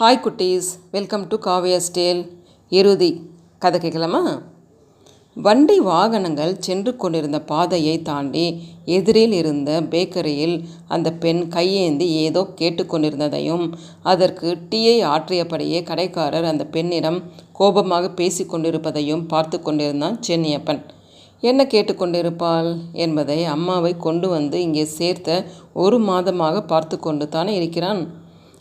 Hi குட்டீஸ், welcome to Kavya's Dale. இறுதி கதை கேட்கலாமா? வண்டி வாகனங்கள் சென்று கொண்டிருந்த பாதையை தாண்டி எதிரில் இருந்த பேக்கரியில் அந்த பெண் கையேந்தி ஏதோ கேட்டுக்கொண்டிருந்ததையும் அதற்கு டீயை ஆற்றியபடியே கடைக்காரர் அந்த பெண்ணிடம் கோபமாக பேசி கொண்டிருப்பதையும் பார்த்து கொண்டிருந்தான் சென்னியப்பன். என்ன கேட்டுக்கொண்டிருப்பாள் என்பதை அம்மாவை கொண்டு வந்து இங்கே சேர்த்த 1 மாதமாக பார்த்து கொண்டு தானே இருக்கிறான்.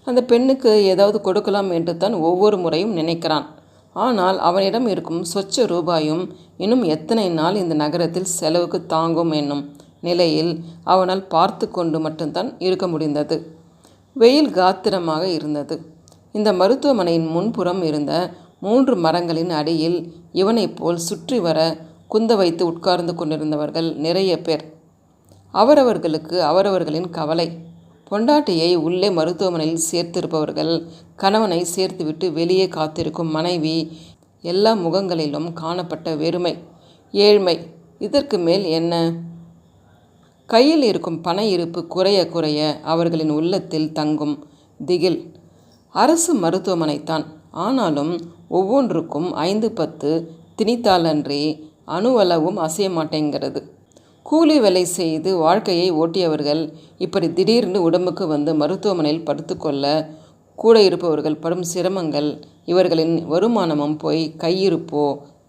அந்த பெண்ணுக்கு ஏதாவது கொடுக்கலாம் என்று தான் ஒவ்வொரு முறையும் நினைக்கிறான். ஆனால் அவனிடம் இருக்கும் சொச்ச ரூபாயும் இன்னும் எத்தனை நாள் இந்த நகரத்தில் செலவுக்கு தாங்கும் என்னும் நிலையில் அவனால் பார்த்து கொண்டு மட்டும்தான் இருக்க முடிந்தது. வெயில் காத்திரமாக இருந்தது. இந்த மருத்துவமனையின் முன்புறம் இருந்த 3 மரங்களின் அடியில் இவனைப் போல் சுற்றி வர குந்த வைத்து உட்கார்ந்து கொண்டிருந்தவர்கள் நிறைய பேர். அவரவர்களுக்கு அவரவர்களின் கவலை. பொண்டாட்டியை உள்ளே மருத்துவமனையில் சேர்த்திருப்பவர்கள், கணவனை சேர்த்துவிட்டு வெளியே காத்திருக்கும் மனைவி, எல்லா முகங்களிலும் காணப்பட்ட வெறுமை, ஏழ்மை. இதற்கு மேல் என்ன? கையில் இருக்கும் பண இருப்பு குறைய குறைய அவர்களின் உள்ளத்தில் தங்கும் திகில். அரசு மருத்துவமனைத்தான். ஆனாலும் ஒவ்வொன்றுக்கும் 5-10 திணித்தாலன்றி அணுவளவும் அசைய மாட்டேங்கிறது. கூலி வேலை செய்து வாழ்க்கையை ஓட்டியவர்கள் இப்படி திடீர்னு உடம்புக்கு வந்து மருத்துவமனையில் படுத்துக்கொள்ள கூட இருப்பவர்கள் படும் சிரமங்கள். இவர்களின் வருமானமும் போய் கையிருப்போ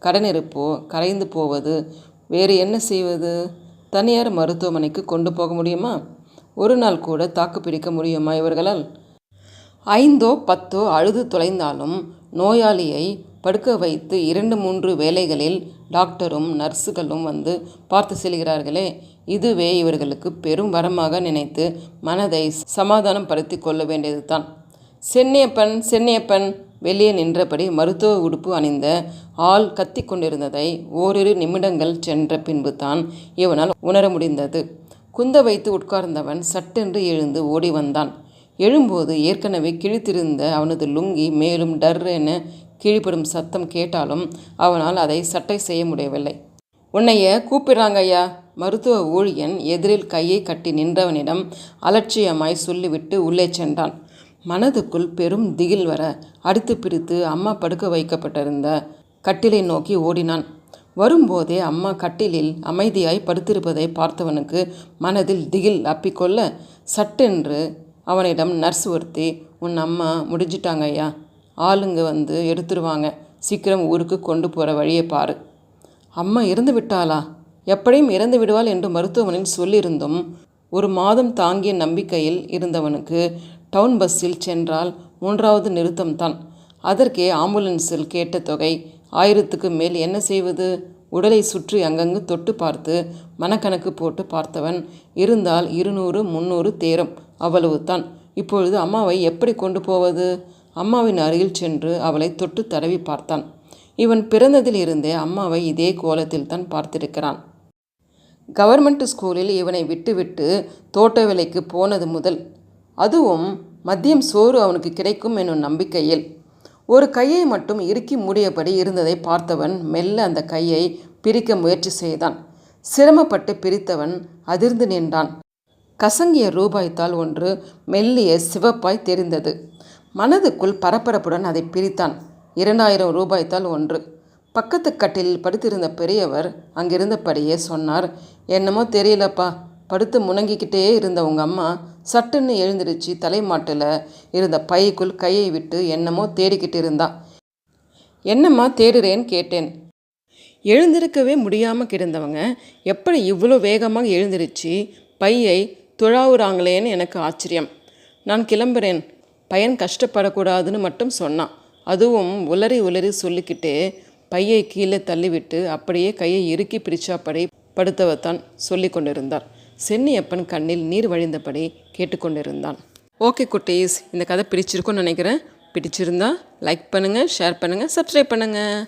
கடனிருப்போ கரைந்து போவது. வேறு என்ன செய்வது? தனியார் மருத்துவமனைக்கு கொண்டு போக முடியுமா? ஒரு நாள் கூட தாக்கு பிடிக்க முடியுமா இவர்களால்? 5-10 அழுது தொலைந்தாலும் நோயாளியை படுக்க வைத்து 2-3 வேளைகளில் டாக்டரும் நர்ஸுகளும் வந்து பார்த்து செல்கிறார்களே, இதுவே இவர்களுக்கு பெரும் வரமாக நினைத்து மனதை சமாதானம் படுத்தி கொள்ள வேண்டியது தான். சென்னியப்பன் சென்னியப்பன் வெளியே நின்றபடி மருத்துவ உடுப்பு அணிந்த ஆள் கத்தி கொண்டிருந்ததை ஓரிரு நிமிடங்கள் சென்ற பின்பு தான் இவனால் உணர முடிந்தது. குந்த வைத்து உட்கார்ந்தவன் சட்டென்று எழுந்து ஓடி வந்தான். எழும்போது ஏற்கனவே கிழித்திருந்த அவனது லுங்கி மேலும் டர் என கீழ்ப்படும் சத்தம் கேட்டாலும் அவனால் அதை சட்டை செய்ய முடியவில்லை. உன்னைய கூப்பிடுறாங்க ஐயா. மருத்துவ ஊழியன் எதிரில் கையை கட்டி நின்றவனிடம் அலட்சியமாய் சொல்லிவிட்டு உள்ளே சென்றான். மனதுக்குள் பெரும் திகில் வர அடித்து பிடித்து அம்மா படுக்க வைக்கப்பட்டிருந்த கட்டிலை நோக்கி ஓடினான். வரும்போதே அம்மா கட்டிலில் அமைதியாய் படுத்திருப்பதை பார்த்தவனுக்கு மனதில் திகில் அப்பிக்கொள்ள சட்டென்று அவனிடம் நர்ஸ் ஒருத்தி, உன் அம்மா முடிஞ்சிட்டாங்க ஐயா, ஆளுங்க வந்து எடுத்துருவாங்க, சீக்கிரம் ஊருக்கு கொண்டு போகிற வழியை பாரு. அம்மா இறந்து விட்டாளா? எப்படியும் இறந்து விடுவாள் என்று மருத்துவமனையில் சொல்லியிருந்தும் 1 மாதம் தாங்கிய நம்பிக்கையில் இருந்தவனுக்கு டவுன் பஸ்ஸில் சென்றால் 3வது நிறுத்தம்தான். அதற்கே ஆம்புலன்ஸில் கேட்ட தொகை 1000க்கு மேல். என்ன செய்வது? உடலை சுற்றி அங்கங்கு தொட்டு பார்த்து மனக்கணக்கு போட்டு பார்த்தவன் இருந்தால் 200-300 தேரும், அவ்வளவு தான். இப்பொழுது அம்மாவை எப்படி கொண்டு போவது? அம்மாவின் அருகில் சென்று அவளை தொட்டு தடவி பார்த்தான். இவன் பிறந்ததில் இருந்தே அம்மாவை இதே கோலத்தில் தான் பார்த்திருக்கிறான். கவர்மெண்ட் ஸ்கூலில் இவனை விட்டுவிட்டு தோட்ட வேலைக்கு போனது முதல். அதுவும் மதியம் சோறு அவனுக்கு கிடைக்கும் என்னும் நம்பிக்கையில். ஒரு கையை மட்டும் இறுக்கி மூடியபடி இருந்ததை பார்த்தவன் மெல்ல அந்த கையை பிரிக்க முயற்சி செய்தான். சிரமப்பட்டு பிரித்தவன் அதிர்ந்து நின்றான். கசங்கிய ரூபாய்த்தாள் ஒன்று மெல்லிய சிவப்பாய் தெரிந்தது. மனதுக்குள் பரபரப்புடன் அதை பிரித்தான். 2000 ரூபாய்த்தாள் ஒன்று. பக்கத்து கட்டிலில் படுத்திருந்த பெரியவர் அங்கிருந்தபடியே சொன்னார், என்னமோ தெரியலப்பா, படுத்து முணங்கிக்கிட்டே இருந்த உங்கள் அம்மா சட்டுன்னு எழுந்திருச்சு தலைமாட்டில் இருந்த பைக்குள் கையை விட்டு என்னமோ தேடிக்கிட்டு இருந்தா. என்னம்மா தேடுறேன்னு கேட்டேன். எழுந்திருக்கவே முடியாமல் கிடந்தவங்க எப்படி இவ்வளோ வேகமாக எழுந்திருச்சு பையை துழாவுறாங்களேன்னு எனக்கு ஆச்சரியம். நான் கிளம்புறேன், பையன் கஷ்டப்படக்கூடாதுன்னு மட்டும் சொன்னான். அதுவும் உளறி உளறி சொல்லிக்கிட்டே பையை கீழே தள்ளிவிட்டு அப்படியே கையை இறுக்கி பிரிச்சாப்படி படுத்தவத்தான் சொல்லி கொண்டிருந்தார். சென்னியப்பன் கண்ணில் நீர் வழிந்தபடி கேட்டுக்கொண்டிருந்தான். ஓகே குட்டீஸ், இந்த கதை பிடிச்சிருக்குன்னு நினைக்கிறேன். பிடிச்சிருந்தா லைக் பண்ணுங்கள், ஷேர் பண்ணுங்கள், சப்ஸ்கிரைப் பண்ணுங்கள்.